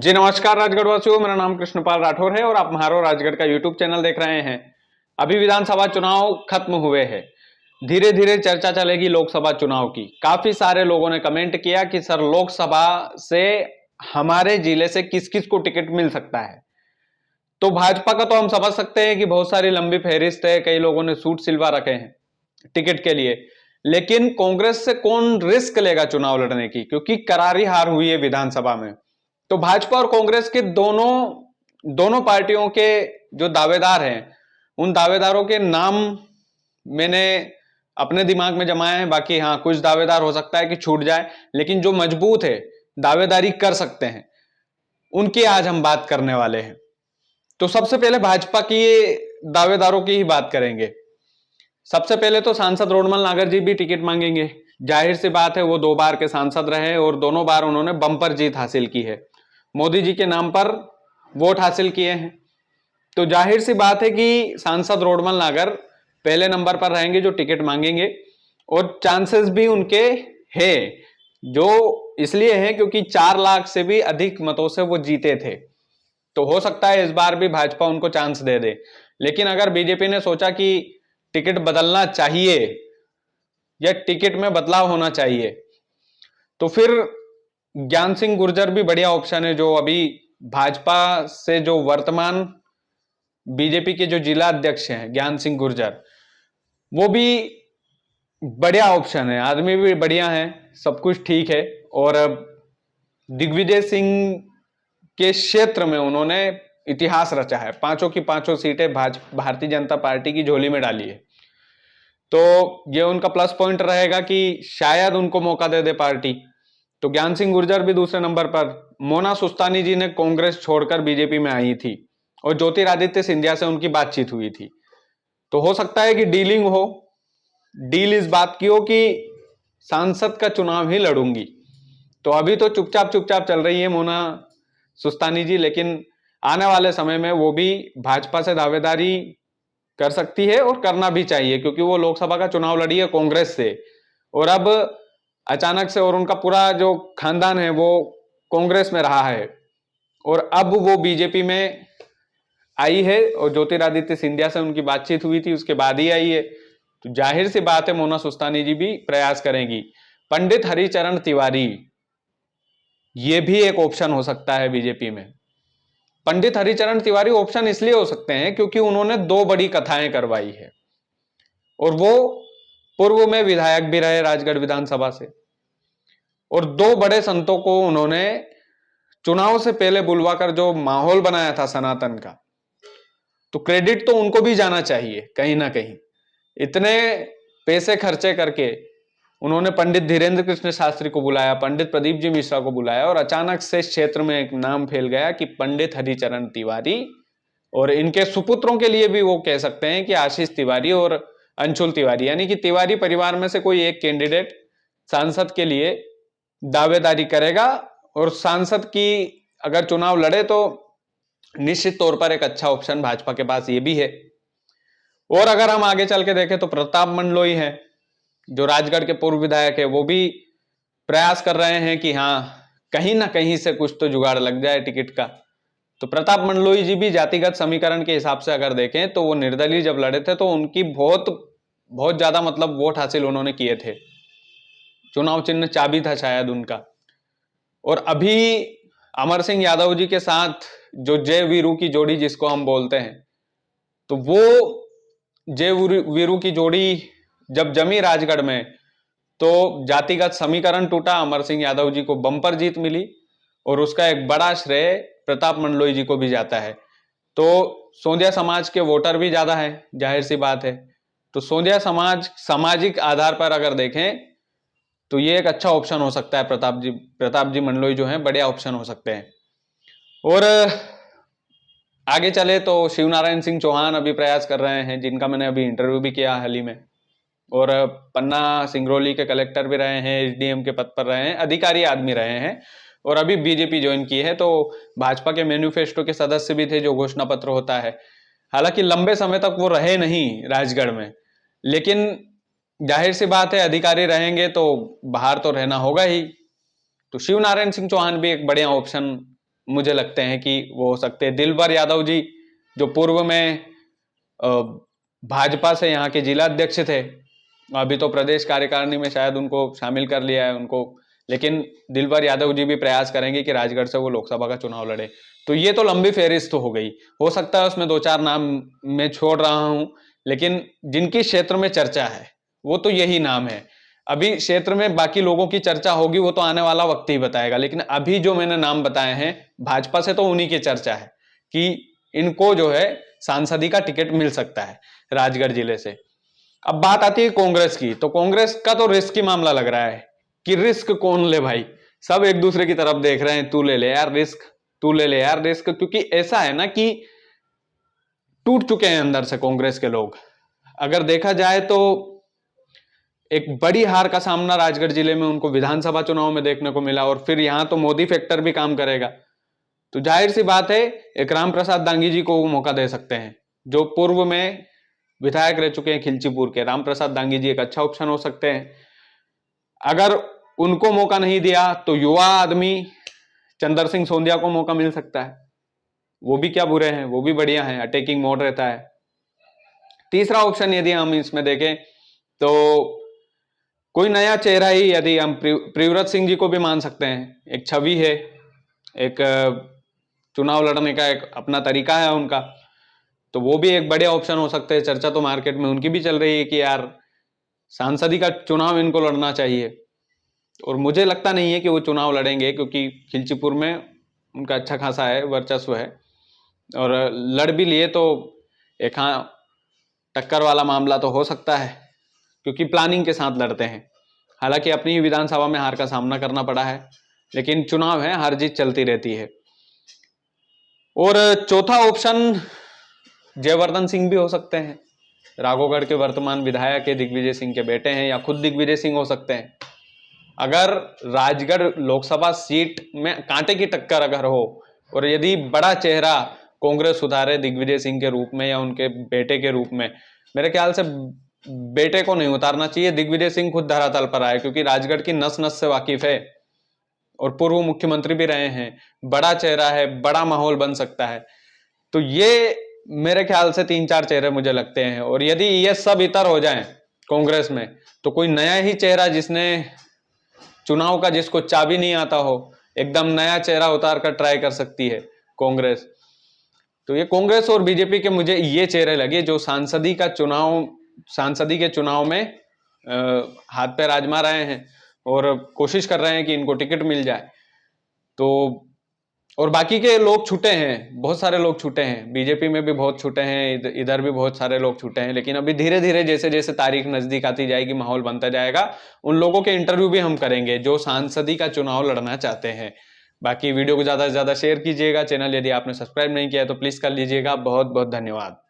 जी नमस्कार राजगढ़ वासियों, मेरा नाम कृष्णपाल राठौर है और आप म्हारो राजगढ़ का यूट्यूब चैनल देख रहे हैं। अभी विधानसभा चुनाव खत्म हुए हैं, धीरे धीरे चर्चा चलेगी लोकसभा चुनाव की। काफी सारे लोगों ने कमेंट किया कि सर लोकसभा से हमारे जिले से किस किस को टिकट मिल सकता है। तो भाजपा का तो हम समझ सकते हैं कि बहुत सारी लंबी फहरिस्त है, कई लोगों ने सूट सिलवा रखे हैं टिकट के लिए। लेकिन कांग्रेस से कौन रिस्क लेगा चुनाव लड़ने की, क्योंकि करारी हार हुई है विधानसभा में। तो भाजपा और कांग्रेस के दोनों पार्टियों के जो दावेदार हैं, उन दावेदारों के नाम मैंने अपने दिमाग में जमाए हैं। बाकी हाँ, कुछ दावेदार हो सकता है कि छूट जाए, लेकिन जो मजबूत है, दावेदारी कर सकते हैं, उनकी आज हम बात करने वाले हैं। तो सबसे पहले भाजपा की दावेदारों की ही बात करेंगे। सबसे पहले तो सांसद रोडमल नागर जी भी टिकट मांगेंगे। जाहिर सी बात है, वो 2 बार के सांसद रहे और दोनों बार उन्होंने बंपर जीत हासिल की है, मोदी जी के नाम पर वोट हासिल किए हैं। तो जाहिर सी बात है कि सांसद रोडमल नागर पहले नंबर पर रहेंगे जो टिकट मांगेंगे, और चांसेस भी उनके हैं, जो इसलिए हैं क्योंकि 4 लाख से भी अधिक मतों से वो जीते थे। तो हो सकता है इस बार भी भाजपा उनको चांस दे दे। लेकिन अगर बीजेपी ने सोचा कि टिकट बदलना चाहिए या टिकट में बदलाव होना चाहिए, तो फिर ज्ञान सिंह गुर्जर भी बढ़िया ऑप्शन है, जो अभी भाजपा से जो वर्तमान बीजेपी के जो जिला अध्यक्ष हैं ज्ञान सिंह गुर्जर, वो भी बढ़िया ऑप्शन है। आदमी भी बढ़िया है, सब कुछ ठीक है। और दिग्विजय सिंह के क्षेत्र में उन्होंने इतिहास रचा है, पांचों की पांचों सीटें भारतीय जनता पार्टी की झोली में डाली है। तो ये उनका प्लस पॉइंट रहेगा कि शायद उनको मौका दे दे पार्टी। तो ज्ञान सिंह गुर्जर भी दूसरे नंबर पर। मोना सुस्तानी जी ने कांग्रेस छोड़कर बीजेपी में आई थी और ज्योतिरादित्य सिंधिया से उनकी बातचीत हुई थी। तो हो सकता है कि डीलिंग हो, डील इस बात की हो कि सांसद का चुनाव ही लड़ूंगी। तो अभी तो चुपचाप चुपचाप चल रही है मोना सुस्तानी जी, लेकिन आने वाले समय में वो भी भाजपा से दावेदारी कर सकती है और करना भी चाहिए, क्योंकि वो लोकसभा का चुनाव लड़ी है कांग्रेस से, और अब अचानक से, और उनका पूरा जो खानदान है वो कांग्रेस में रहा है, और अब वो बीजेपी में आई है, और ज्योतिरादित्य सिंधिया से उनकी बातचीत हुई थी उसके बाद ही आई है। तो जाहिर सी बात है मोना सुस्तानी जी भी प्रयास करेंगी। पंडित हरिचरण तिवारी, ये भी एक ऑप्शन हो सकता है बीजेपी में। पंडित हरिचरण तिवारी ऑप्शन इसलिए हो सकते हैं क्योंकि उन्होंने 2 बड़ी कथाएं करवाई है, और वो पूर्व में विधायक भी रहे राजगढ़ विधानसभा से, और 2 बड़े संतों को उन्होंने चुनाव से पहले बुलवाकर जो माहौल बनाया था सनातन का, तो क्रेडिट तो उनको भी जाना चाहिए कहीं ना कहीं। इतने पैसे खर्चे करके उन्होंने पंडित धीरेन्द्र कृष्ण शास्त्री को बुलाया, पंडित प्रदीप जी मिश्रा को बुलाया, और अचानक से इस क्षेत्र में एक नाम फैल गया कि पंडित हरिचरण तिवारी, और इनके सुपुत्रों के लिए भी वो कह सकते हैं कि आशीष तिवारी और अंशुल तिवारी, यानी कि तिवारी परिवार में से कोई एक कैंडिडेट सांसद के लिए दावेदारी करेगा। और सांसद की अगर चुनाव लड़े तो निश्चित तौर पर एक अच्छा ऑप्शन भाजपा के पास ये भी है। और अगर हम आगे चल के देखें तो प्रताप मंडलोई है, जो राजगढ़ के पूर्व विधायक है, वो भी प्रयास कर रहे हैं कि हाँ, कहीं ना कहीं से कुछ तो जुगाड़ लग जाए टिकट का। तो प्रताप मंडलोई जी भी जातिगत समीकरण के हिसाब से अगर देखें तो वो निर्दलीय जब लड़े थे तो उनकी बहुत बहुत ज्यादा मतलब वोट हासिल उन्होंने किए थे, चुनाव चिन्ह चाबी था शायद उनका। और अभी अमर सिंह यादव जी के साथ जो जय वीरू की जोड़ी जिसको हम बोलते हैं, तो वो जय वीरू की जोड़ी जब जमी राजगढ़ में, तो जातिगत समीकरण टूटा, अमर सिंह यादव जी को बंपर जीत मिली, और उसका एक बड़ा श्रेय प्रताप मंडलोई जी को भी जाता है। तो सोंधिया समाज के वोटर भी ज्यादा है, जाहिर सी बात है। तो सोंधिया समाज सामाजिक आधार पर अगर देखें तो ये एक अच्छा ऑप्शन हो सकता है। प्रताप जी मंडलोई जो है बढ़िया ऑप्शन हो सकते हैं। और आगे चले तो शिवनारायण सिंह चौहान अभी प्रयास कर रहे हैं, जिनका मैंने अभी इंटरव्यू भी किया हाल ही में, और पन्ना सिंगरौली के कलेक्टर भी रहे हैं, एसडीएम के पद पर रहे हैं, अधिकारी आदमी रहे हैं, और अभी बीजेपी ज्वाइन की है। तो भाजपा के मैनिफेस्टो के सदस्य भी थे, जो घोषणा पत्र होता है। हालांकि लंबे समय तक वो रहे नहीं राजगढ़ में, लेकिन जाहिर सी बात है अधिकारी रहेंगे तो बाहर तो रहना होगा ही। तो शिवनारायण सिंह चौहान भी एक बढ़िया ऑप्शन मुझे लगते हैं कि वो हो सकते हैं। दिलबर यादव जी जो पूर्व में भाजपा से यहाँ के जिला अध्यक्ष थे, अभी तो प्रदेश कार्यकारिणी में शायद उनको शामिल कर लिया है उनको, लेकिन दिलबर यादव जी भी प्रयास करेंगे कि राजगढ़ से वो लोकसभा का चुनाव लड़े। तो ये तो लंबी फहरिस्त हो गई, हो सकता है उसमें 2-4 नाम मैं छोड़ रहा हूं, लेकिन जिनकी क्षेत्र में चर्चा है वो तो यही नाम है। अभी क्षेत्र में बाकी लोगों की चर्चा होगी, वो तो आने वाला वक्त ही बताएगा, लेकिन अभी जो मैंने नाम बताए हैं भाजपा से तो उन्हीं की चर्चा है कि इनको जो है सांसदी का टिकट मिल सकता है राजगढ़ जिले से। अब बात आती है कांग्रेस की, तो कांग्रेस का तो रिस्क की मामला लग रहा है कि रिस्क कौन ले भाई। सब एक दूसरे की तरफ देख रहे हैं, तू ले ले यार रिस्क, तू ले ले यार रिस्क, क्योंकि ऐसा है ना कि टूट चुके हैं अंदर से कांग्रेस के लोग। अगर देखा जाए तो एक बड़ी हार का सामना राजगढ़ जिले में उनको विधानसभा चुनाव में देखने को मिला, और फिर यहां तो मोदी फैक्टर भी काम करेगा। तो जाहिर सी बात है एक राम प्रसाद दांगी जी को वो मौका दे सकते हैं, जो पूर्व में विधायक रह चुके हैं खिलचीपुर के। राम प्रसाद दांगी जी एक अच्छा ऑप्शन हो सकते हैं। अगर उनको मौका नहीं दिया तो युवा आदमी चंद्र सिंह सोंदिया को मौका मिल सकता है, वो भी क्या बुरे हैं, वो भी बढ़िया हैं, अटैकिंग मोड रहता है। तीसरा ऑप्शन यदि हम इसमें देखें तो कोई नया चेहरा ही, यदि हम प्रियव्रत सिंह जी को भी मान सकते हैं। एक छवि है, एक चुनाव लड़ने का एक अपना तरीका है उनका, तो वो भी एक बड़े ऑप्शन हो सकते हैं। चर्चा तो मार्केट में उनकी भी चल रही है कि यार सांसदी का चुनाव इनको लड़ना चाहिए, और मुझे लगता नहीं है कि वो चुनाव लड़ेंगे, क्योंकि खिलचीपुर में उनका अच्छा खासा है वर्चस्व है, और लड़ भी लिए तो एक हाँ टक्कर वाला मामला तो हो सकता है, क्योंकि प्लानिंग के साथ लड़ते हैं। हालांकि अपनी ही विधानसभा में हार का सामना करना पड़ा है, लेकिन चुनाव है, हार जीत चलती रहती है। और चौथा ऑप्शन जयवर्धन सिंह भी हो सकते हैं, राघोगढ़ के वर्तमान विधायक है, दिग्विजय सिंह के बेटे हैं, या खुद दिग्विजय सिंह हो सकते हैं। अगर राजगढ़ लोकसभा सीट में कांटे की टक्कर अगर हो, और यदि बड़ा चेहरा कांग्रेस उतारे दिग्विजय सिंह के रूप में या उनके बेटे के रूप में, मेरे ख्याल से बेटे को नहीं उतारना चाहिए, दिग्विजय सिंह खुद धरातल पर आए, क्योंकि राजगढ़ की नस नस से वाकिफ है और पूर्व मुख्यमंत्री भी रहे हैं, बड़ा चेहरा है, बड़ा माहौल बन सकता है। तो ये मेरे ख्याल से 3-4 चेहरे मुझे लगते हैं। और यदि ये सब इतर हो जाएं कांग्रेस में, तो कोई नया ही चेहरा जिसने चुनाव का, जिसको चाबी नहीं आता हो, एकदम नया चेहरा उतार कर ट्राई कर सकती है कांग्रेस। तो ये कांग्रेस और बीजेपी के मुझे ये चेहरे लगे जो सांसदी के चुनाव में हाथ पैर आजमा रहे हैं और कोशिश कर रहे हैं कि इनको टिकट मिल जाए। तो और बाकी के लोग छूटे हैं, बहुत सारे लोग छूटे हैं, बीजेपी में भी बहुत छूटे हैं, इधर भी बहुत सारे लोग छूटे हैं, लेकिन अभी धीरे धीरे जैसे जैसे तारीख नजदीक आती जाएगी, माहौल बनता जाएगा, उन लोगों के इंटरव्यू भी हम करेंगे जो सांसदी का चुनाव लड़ना चाहते हैं। बाकी वीडियो को ज्यादा से ज्यादा शेयर कीजिएगा, चैनल यदि आपने सब्सक्राइब नहीं किया है तो प्लीज कर लीजिएगा। बहुत बहुत धन्यवाद।